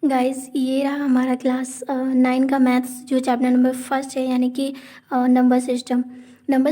Guys ये रहा हमारा क्लास 9 का मैथ्स जो चैप्टर नंबर फर्स्ट है, यानी कि नंबर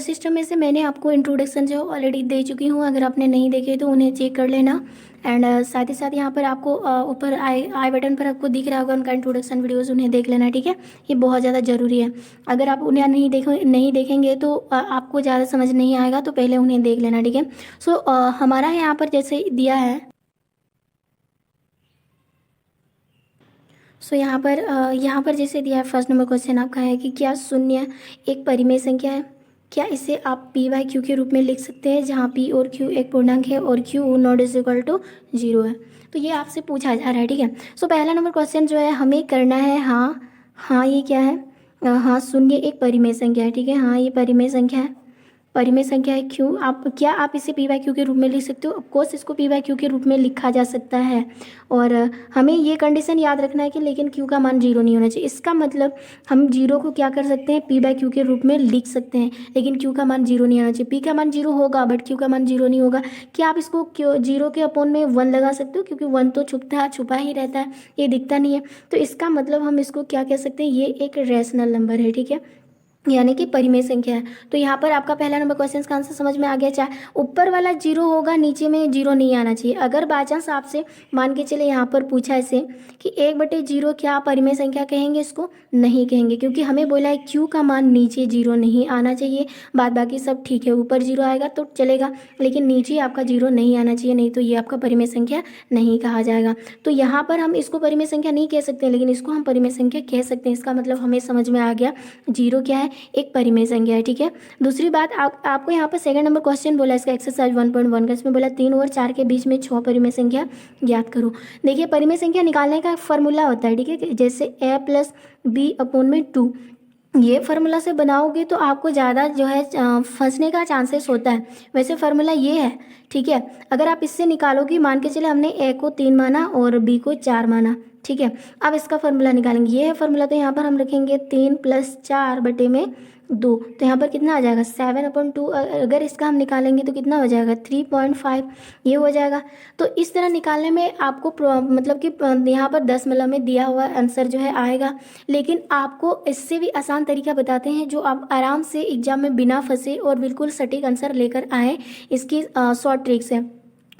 सिस्टम में से मैंने आपको इंट्रोडक्शन जो ऑलरेडी दे चुकी हूँ। अगर आपने नहीं देखे तो उन्हें चेक कर लेना। एंड साथ ही साथ यहाँ पर आपको ऊपर आई बटन पर आपको दिख रहा होगा उनका इंट्रोडक्शन वीडियोस, उन्हें देख लेना, ठीक है। ये बहुत ज़्यादा ज़रूरी है। अगर आप उन्हें नहीं देखेंगे तो आपको ज़्यादा समझ नहीं आएगा, तो पहले उन्हें देख लेना, ठीक है। सो हमारा यहाँ पर जैसे दिया है, यहाँ पर जैसे दिया है, फर्स्ट नंबर क्वेश्चन आपका है कि क्या शून्य एक परिमेय संख्या है? क्या इसे आप पी बाई क्यू के रूप में लिख सकते हैं, जहाँ पी और क्यू एक पूर्णांक है और Q not is equal to 0 है? तो ये आपसे पूछा जा रहा है, ठीक है। सो पहला नंबर क्वेश्चन जो है हमें करना है, हाँ हाँ ये क्या है, हाँ शून्य एक परिमेय संख्या है, ठीक है। हाँ ये परिमेय संख्या है, परिमेय संख्या है। क्यों आप इसे पी बाई क्यू के रूप में लिख सकते हो? ऑफकोर्स इसको पी बाई क्यू के रूप में लिखा जा सकता है। और हमें ये कंडीशन याद रखना है कि लेकिन क्यू का मान 0 नहीं होना चाहिए। इसका मतलब हम 0 को क्या कर सकते हैं, पी बाई क्यू के रूप में लिख सकते हैं, लेकिन क्यू का मान 0 नहीं आना चाहिए। पी का मान 0 होगा बट क्यू का मान 0 नहीं होगा। क्या आप इसको क्यू 0 के अपोन में 1 लगा सकते हो? क्योंकि 1 तो छुपा ही रहता है, ये दिखता नहीं है। तो इसका मतलब हम इसको क्या कह सकते हैं, ये एक रैशनल नंबर है, ठीक है, यानी कि परिमेय संख्या है। तो यहाँ पर आपका पहला नंबर क्वेश्चन का आंसर समझ में आ गया। चाहे ऊपर वाला 0 होगा, नीचे में 0 नहीं आना चाहिए। अगर बाई चांस आपसे मान के चले यहाँ पर पूछा ऐसे कि 1/0 क्या आप परिमेय संख्या कहेंगे? इसको नहीं कहेंगे, क्योंकि हमें बोला है क्यू का मान नीचे 0 नहीं आना चाहिए। बाद बाकी सब ठीक है, ऊपर 0 आएगा तो चलेगा, लेकिन नीचे आपका 0 नहीं आना चाहिए, नहीं तो ये आपका परिमेय संख्या नहीं कहा जाएगा। तो यहाँ पर हम इसको परिमेय संख्या नहीं कह सकते, लेकिन इसको हम परिमेय संख्या कह सकते हैं। इसका मतलब हमें समझ में आ गया 0 क्या है, एक परिमेय संख्या है, ठीक है। दूसरी बात, आपको यहाँ पर सेकंड नंबर क्वेश्चन बोला इसका एक्सरसाइज 1.1 का, इसमें बोला 3 और 4 के बीच में 6 परिमेय संख्या ज्ञात करो। देखिए परिमेय संख्या निकालने का फॉर्मूला होता है, ठीक है, जैसे a प्लस बी अपोन में 2। ये फार्मूला से बनाओगे तो आपको ज़्यादा जो है फंसने का चांसेस होता है। वैसे फार्मूला ये है, ठीक है। अगर आप इससे निकालोगे, मान के चले हमने a को 3 माना और b को 4 माना, ठीक है। अब इसका फार्मूला निकालेंगे, ये है फार्मूला। तो यहाँ पर हम रखेंगे 3 + 4 बटे में 2, तो यहाँ पर कितना आ जाएगा 7/2। अगर इसका हम निकालेंगे तो कितना हो जाएगा 3.5, ये हो जाएगा। तो इस तरह निकालने में आपको मतलब कि यहाँ पर 10 में दिया हुआ आंसर जो है आएगा। लेकिन आपको इससे भी आसान तरीका बताते हैं जो आप आराम से एग्जाम में बिना फंसे और बिल्कुल सटीक आंसर लेकर आए। इसकी शॉर्ट ट्रिक्स है,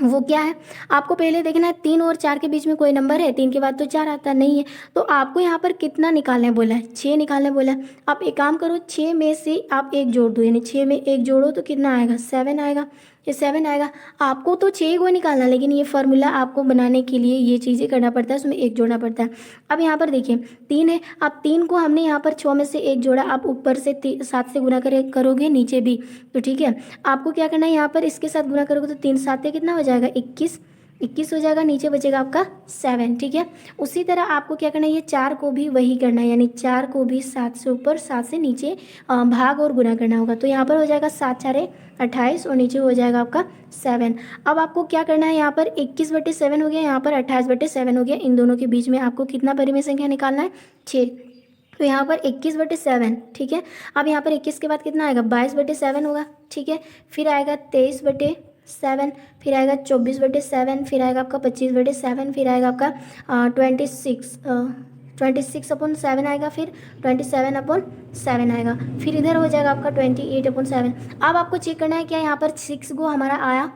वो क्या है, आपको पहले देखना है 3 और 4 के बीच में कोई नंबर है। 3 के बाद तो 4 आता नहीं है, तो आपको यहाँ पर कितना निकालने बोला है, 6 निकालने बोला है। आप एक काम करो, 6 में से आप 1 जोड़ दो, यानी 6 में 1 जोड़ो तो कितना आएगा 7 आएगा। ये 7 आएगा। आपको तो 6 को निकालना, लेकिन ये फार्मूला आपको बनाने के लिए ये चीज़ें करना पड़ता है, उसमें 1 जोड़ना पड़ता है। अब यहाँ पर देखिए 3 है, अब 3 को हमने यहाँ पर 6 में से 1 जोड़ा, आप ऊपर से 7 से गुना करोगे, नीचे भी, तो ठीक है। आपको क्या करना है, यहाँ पर इसके साथ गुना करोगे तो 3 7 कितना हो जाएगा 21 हो जाएगा, नीचे बचेगा आपका 7, ठीक है। उसी तरह आपको क्या करना है, ये 4 को भी वही करना है, यानी 4 को भी 7 से ऊपर 7 से नीचे भाग और गुना करना होगा। तो यहाँ पर हो जाएगा 7 4 28 और नीचे हो जाएगा आपका 7। अब आपको क्या करना है, यहाँ पर 21/7 हो गया, यहाँ पर 28/7 हो गया। इन दोनों के बीच में आपको कितना परिमेय संख्या निकालना है, 6। तो यहाँ पर 21/7, ठीक है। अब यहाँ पर 21 के बाद कितना आएगा 22/7 होगा, ठीक है। फिर आएगा 23/7, फिर आएगा 24/7, फिर आएगा आपका 25/7, फिर आएगा आपका 26/7 आएगा, फिर 27/7 आएगा, फिर इधर हो जाएगा आपका 28/7। अब आपको चेक करना है क्या यहाँ पर 6 गो हमारा आया,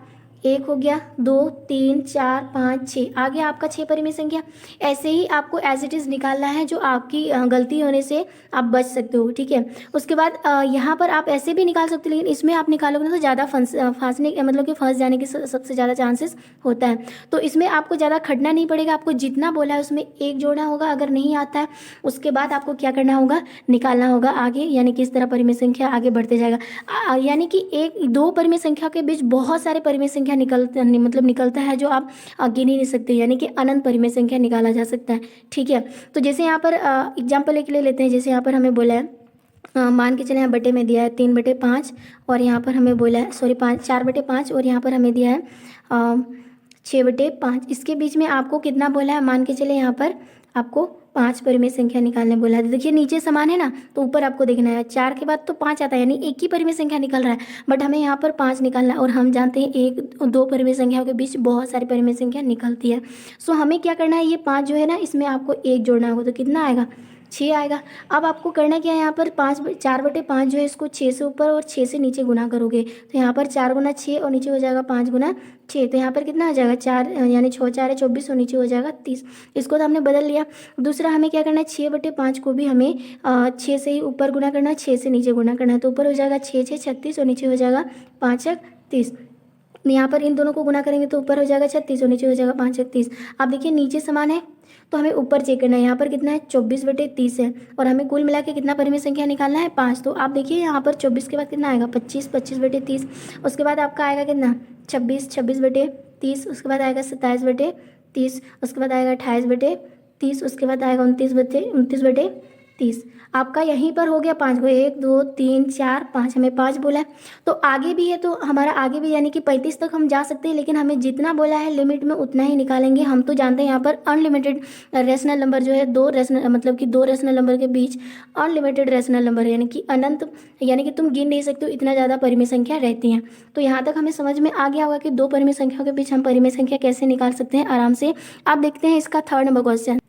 1 हो गया, 2 3 4 5 6, आ गया आपका 6 परिमेय संख्या। ऐसे ही आपको एज इट इज़ निकालना है, जो आपकी गलती होने से आप बच सकते हो, ठीक है। उसके बाद यहाँ पर आप ऐसे भी निकाल सकते हो, लेकिन इसमें आप निकालोगे ना तो ज़्यादा फंसने मतलब कि फंस जाने की सबसे ज़्यादा चांसेस होता है। तो इसमें आपको ज़्यादा खटना नहीं पड़ेगा, आपको जितना बोला है उसमें 1 जोड़ना होगा। अगर नहीं आता है उसके बाद आपको क्या करना होगा, निकालना होगा आगे, यानी कि इस तरह परिमेय संख्या आगे बढ़ते जाएगा। यानी कि 1-2 परिमेय संख्या के बीच बहुत सारे परिमेय संख्या निकलता है, जो आप गिन ही नहीं सकते, यानी कि अनंत परिमेय संख्या निकाला जा सकता है, ठीक है। तो जैसे यहाँ पर एग्जाम्पल के लिए लेते हैं, जैसे यहाँ पर हमें बोला है मान के चले यहाँ बटे में दिया है 3/5, और यहाँ पर हमें बोला है 4/5, और यहाँ पर हमें दिया है 6/5। इसके बीच में आपको कितना बोला है, मान के चले यहाँ पर आपको 5 परिमेय संख्या निकालने बोला है। देखिए नीचे समान है ना, तो ऊपर आपको देखना है 4 के बाद तो 5 आता है, यानी एक ही परिमेय संख्या निकल रहा है, बट हमें यहाँ पर 5 निकालना है। और हम जानते हैं 1-2 परिमेय संख्याओं के बीच बहुत सारी परिमेय संख्या निकलती है। सो हमें क्या करना है, ये 5 जो है ना, इसमें आपको 1 जोड़ना होगा, तो कितना आएगा, 6 आएगा। अब आपको करना क्या है, यहाँ पर 4/5 जो है इसको 6 से ऊपर और 6 से नीचे गुना करोगे, तो यहाँ पर 4 गुना 6 और नीचे हो जाएगा 5 गुना 6, तो यहाँ पर कितना आ जाएगा 4, यानी 6 4 है 24 और नीचे हो जाएगा 30। इसको तो हमने बदल लिया। दूसरा हमें क्या करना है, 6/5 को भी हमें 6 से ही ऊपर गुना करना है, 6 से नीचे गुना करना है, तो ऊपर हो जाएगा 6 6 36 और नीचे हो जाएगा 5 30। यहाँ पर इन दोनों को गुना करेंगे तो ऊपर हो जाएगा 36 और नीचे हो जाएगा 5 30। अब देखिए नीचे समान है, तो हमें ऊपर चेक करना है, यहाँ पर कितना है 24/30 है, और हमें कुल मिला के कितना परिमेय संख्या निकालना है 5। तो आप देखिए यहाँ पर 24 के बाद कितना आएगा 25, 25/30, उसके बाद आपका आएगा कितना 26, 26/30, उसके बाद आएगा 27/30, उसके बाद आएगा 28/30, उसके बाद आएगा 29/30। आपका यहीं पर हो गया 5 को, 1 2 3 4 5, हमें 5 बोला है। तो आगे भी है, तो हमारा आगे भी यानी कि 35 तक हम जा सकते हैं, लेकिन हमें जितना बोला है लिमिट में उतना ही निकालेंगे। हम तो जानते हैं यहाँ पर अनलिमिटेड रेशनल नंबर जो है, दो रेशनल नंबर के बीच अनलिमिटेड रेशनल नंबर है, यानी कि अनंत, यानी कि तुम गिन नहीं सकते हो, इतना ज़्यादा परिमेय संख्या रहती हैं। तो यहाँ तक हमें समझ में आ गया होगा कि 2 परिमेय संख्याओं के बीच हम परिमेय संख्या कैसे निकाल सकते हैं आराम से। आप देखते हैं इसका 3rd नंबर क्वेश्चन।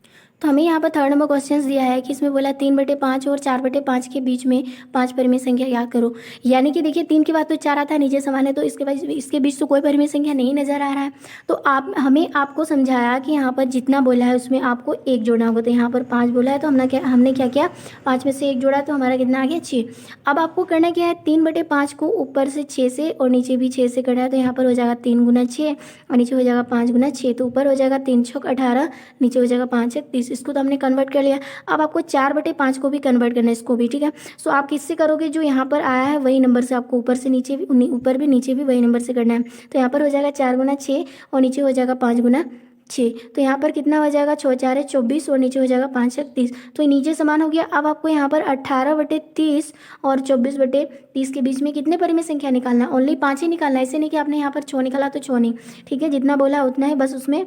तो हमें यहाँ पर 3rd नंबर क्वेश्चन दिया है कि इसमें बोला 3/5 और 4/5 के बीच में 5 परिमेय संख्या याद करो। यानी कि देखिए 3 के बाद तो 4 आता है, नीचे समान है, तो इसके बीच तो कोई परिमेय संख्या नहीं नजर आ रहा है। तो हमने आपको समझाया कि यहाँ पर जितना बोला है उसमें आपको 1 जोड़ना होगा। तो यहाँ पर 5 बोला है, तो हमने क्या किया, 5 में से 1 जोड़ा, तो हमारा कितना आ गया 6। अब आपको करना क्या है, 3/5 को ऊपर से 6 से और नीचे भी 6 से करना है, तो यहाँ पर हो जाएगा 3 गुना 6 और नीचे हो जाएगा 5 गुना 6, तो ऊपर हो जाएगा 3 छक 18, नीचे हो जाएगा 5 छक 30। इसको तो हमने कन्वर्ट कर लिया। अब आपको 4/5 को भी कन्वर्ट करना है, इसको भी, ठीक है। सो आप किससे करोगे, जो यहाँ पर आया है वही नंबर से आपको ऊपर से नीचे भी, ऊपर भी नीचे भी वही नंबर से करना है। तो यहाँ पर हो जाएगा 4 गुना 6 और नीचे हो जाएगा 5 गुना 6, तो यहाँ पर कितना हो जाएगा 6 4 है 24 और नीचे हो जाएगा 5 छक 30, तो नीचे समान हो गया। अब आपको यहाँ पर 18/30 और 24/30 के बीच में कितने परिमेय संख्या निकालना है, ओनली 5 ही निकालना है। ऐसे नहीं कि आपने यहाँ पर 6 निकाला तो 6 नहीं, ठीक है, जितना बोला उतना है, बस उसमें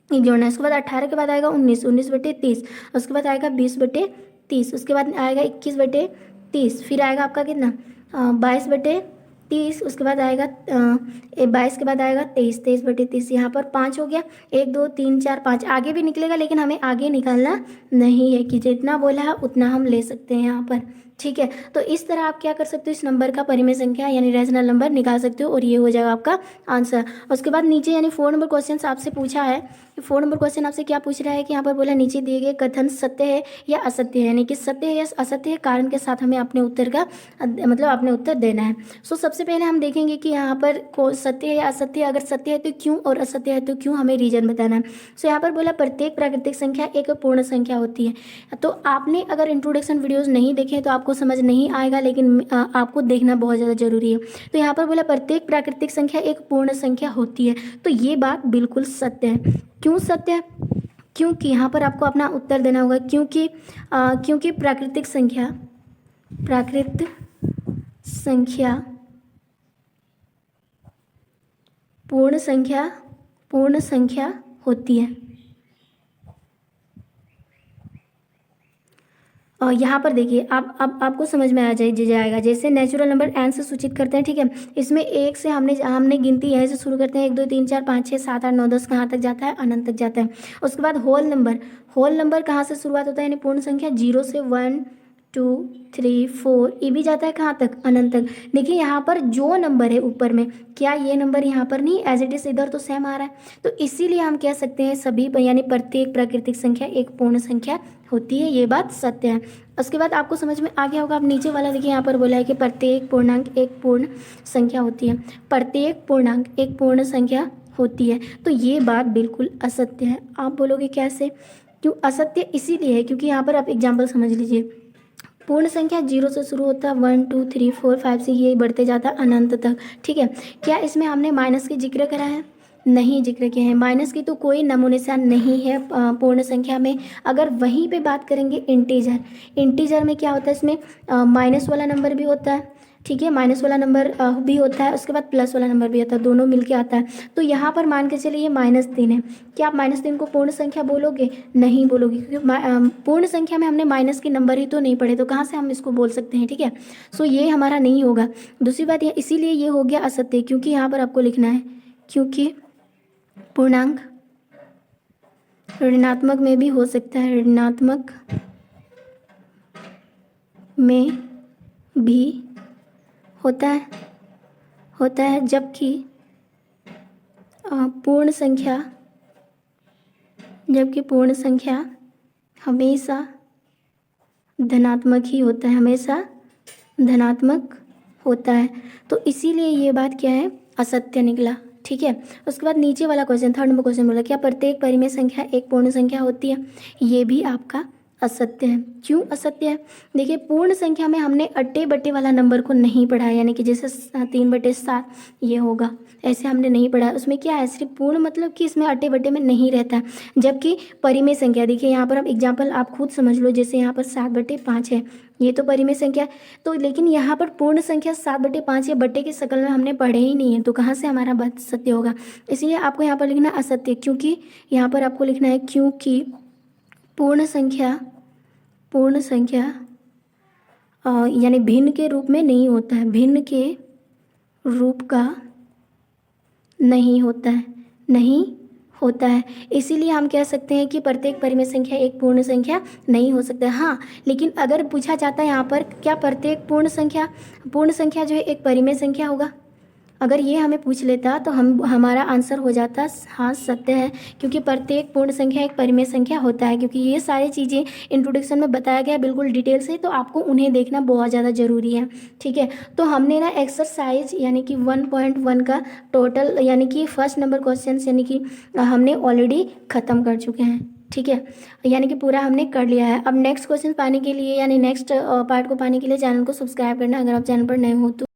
एक जोड़ना है। उसके बाद 18 के बाद आएगा 19, 19/30, उसके बाद आएगा 20/30, उसके बाद आएगा 21/30, फिर आएगा आपका कितना 22/30, उसके बाद आएगा 22 के बाद आएगा 23, 23/30। यहाँ पर 5 हो गया, 1 2 3 4 5, आगे भी निकलेगा, लेकिन हमें आगे निकालना नहीं है, कि जितना बोला है उतना हम ले सकते हैं यहाँ पर, ठीक है। तो इस तरह आप क्या कर सकते हो, इस नंबर का परिमेय संख्या यानी रेशनल नंबर निकाल सकते हो, और ये हो जाएगा आपका आंसर। उसके बाद नीचे यानी 4 नंबर क्वेश्चन आपसे पूछा है, 4 नंबर क्वेश्चन आपसे क्या पूछ रहा है कि यहाँ पर बोला नीचे दिए गए कथन सत्य है या असत्य है, यानी कि सत्य है या असत्य है, कारण के साथ हमें अपने उत्तर का अपने उत्तर देना है। सो सबसे पहले हम देखेंगे कि यहाँ पर सत्य है या असत्य है, अगर सत्य है तो क्यों और असत्य है तो क्यों, हमें रीजन बताना है। सो यहाँ पर बोला प्रत्येक प्राकृतिक संख्या एक पूर्ण संख्या होती है। तो आपने अगर इंट्रोडक्शन वीडियोज़ नहीं देखे तो आपको समझ नहीं आएगा, लेकिन आपको देखना बहुत ज़्यादा जरूरी है। तो यहाँ पर बोला प्रत्येक प्राकृतिक संख्या एक पूर्ण संख्या होती है, तो ये बात बिल्कुल सत्य है। क्यों सत्य है, क्योंकि यहाँ पर आपको अपना उत्तर देना होगा, क्योंकि प्राकृतिक संख्या पूर्ण संख्या होती है। और यहाँ पर देखिए आप अब आपको समझ में आ जाएगा, जैसे नेचुरल नंबर n से सूचित करते हैं, ठीक है। इसमें 1 से हमने गिनती यहीं से शुरू करते हैं, 1 2 3 4 5 6 7 8 9 10 कहाँ तक जाता है, अनंत तक जाता है। उसके बाद होल नंबर कहाँ से शुरुआत होता है, यानी पूर्ण संख्या 0 से 1 2 3 4, ये भी जाता है कहाँ तक, अनंत तक। देखिए यहाँ पर जो नंबर है ऊपर में, क्या ये नंबर यहाँ पर नहीं एज इट इज इधर तो सेम आ रहा है, तो इसीलिए हम कह सकते हैं सभी यानी प्रत्येक प्राकृतिक संख्या एक पूर्ण संख्या होती है, ये बात सत्य है। उसके बाद आपको समझ में आ गया होगा। अब नीचे वाला देखिए, यहाँ पर बोला है कि प्रत्येक पूर्णांक एक पूर्ण संख्या होती है, प्रत्येक पूर्णांक एक पूर्ण संख्या होती है, तो ये बात बिल्कुल असत्य है। आप बोलोगे कैसे, क्यों असत्य, इसीलिए है क्योंकि यहाँ पर आप एग्जाम्पल समझ लीजिए, पूर्ण संख्या 0 से शुरू होता है, 1 2 3 4 5 से ये बढ़ते जाता है अनंत तक, ठीक है। क्या इसमें हमने माइनस की जिक्र करा है, नहीं जिक्र किया है, माइनस की तो कोई नमूनिशान नहीं है पूर्ण संख्या में। अगर वहीं पे बात करेंगे इंटीजर में क्या होता है, इसमें माइनस वाला नंबर भी होता है, ठीक है, माइनस वाला नंबर भी होता है, उसके बाद प्लस वाला नंबर भी होता है, दोनों मिलके आता है। तो यहाँ पर मान के चलिए ये -3 है। क्या आप -3 को पूर्ण संख्या बोलोगे? नहीं बोलोगे, क्योंकि पूर्ण संख्या में हमने माइनस के नंबर ही तो नहीं पढ़े, तो कहाँ से हम इसको बोल सकते हैं? ठीक है, सो ये हमारा नहीं होगा। दूसरी बात ये, इसीलिए ये हो गया असत्य, क्योंकि यहाँ पर आपको लिखना है क्योंकि पूर्णांक ऋणात्मक में भी हो सकता है, ऋणात्मक में भी होता है जबकि पूर्ण संख्या हमेशा धनात्मक ही होता है, हमेशा धनात्मक होता है। तो इसीलिए ये बात क्या है? असत्य निकला। ठीक है, उसके बाद नीचे वाला क्वेश्चन, थर्ड नंबर क्वेश्चन बोला क्या प्रत्येक परिमेय संख्या एक पूर्ण संख्या होती है? ये भी आपका असत्य है। क्यों असत्य है? देखिए, पूर्ण संख्या में हमने अट्टे बट्टे वाला नंबर को नहीं पढ़ा है, यानी कि जैसे 3/7 ये होगा, ऐसे हमने नहीं पढ़ा है। उसमें क्या है? सिर्फ पूर्ण मतलब कि इसमें अट्टे बट्टे में नहीं रहता है। जबकि परिमेय संख्या, देखिए यहाँ पर आप एग्जाम्पल आप खुद समझ लो, जैसे यहाँ पर 7/5 है, ये तो परिमेय संख्या है। तो लेकिन यहाँ पर पूर्ण संख्या 7/5 या बट्टे के शकल में हमने पढ़े ही नहीं है, तो कहाँ से हमारा बात सत्य होगा? इसलिए आपको यहाँ पर लिखना असत्य, क्योंकि यहाँ पर आपको लिखना है क्योंकि पूर्ण संख्या यानी भिन्न के रूप में नहीं होता है, भिन्न के रूप का नहीं होता है। इसीलिए हम कह सकते हैं कि प्रत्येक परिमेय संख्या एक पूर्ण संख्या नहीं हो सकता है। हाँ, लेकिन अगर पूछा जाता है यहाँ पर क्या प्रत्येक पूर्ण संख्या जो है एक परिमेय संख्या होगा, अगर ये हमें पूछ लेता तो हमारा आंसर हो जाता हाँ सत्य है, क्योंकि प्रत्येक पूर्ण संख्या एक परिमेय संख्या होता है। क्योंकि ये सारी चीज़ें इंट्रोडक्शन में बताया गया बिल्कुल डिटेल से, तो आपको उन्हें देखना बहुत ज़्यादा ज़रूरी है। ठीक है, तो हमने ना एक्सरसाइज यानी कि 1.1 का टोटल यानी कि फर्स्ट नंबर क्वेश्चन यानी कि हमने ऑलरेडी ख़त्म कर चुके हैं। ठीक है, यानी कि पूरा हमने कर लिया है। अब नेक्स्ट क्वेश्चन पाने के लिए यानी नेक्स्ट पार्ट को पाने के लिए चैनल को सब्सक्राइब करना, अगर आप चैनल पर नए हो तो।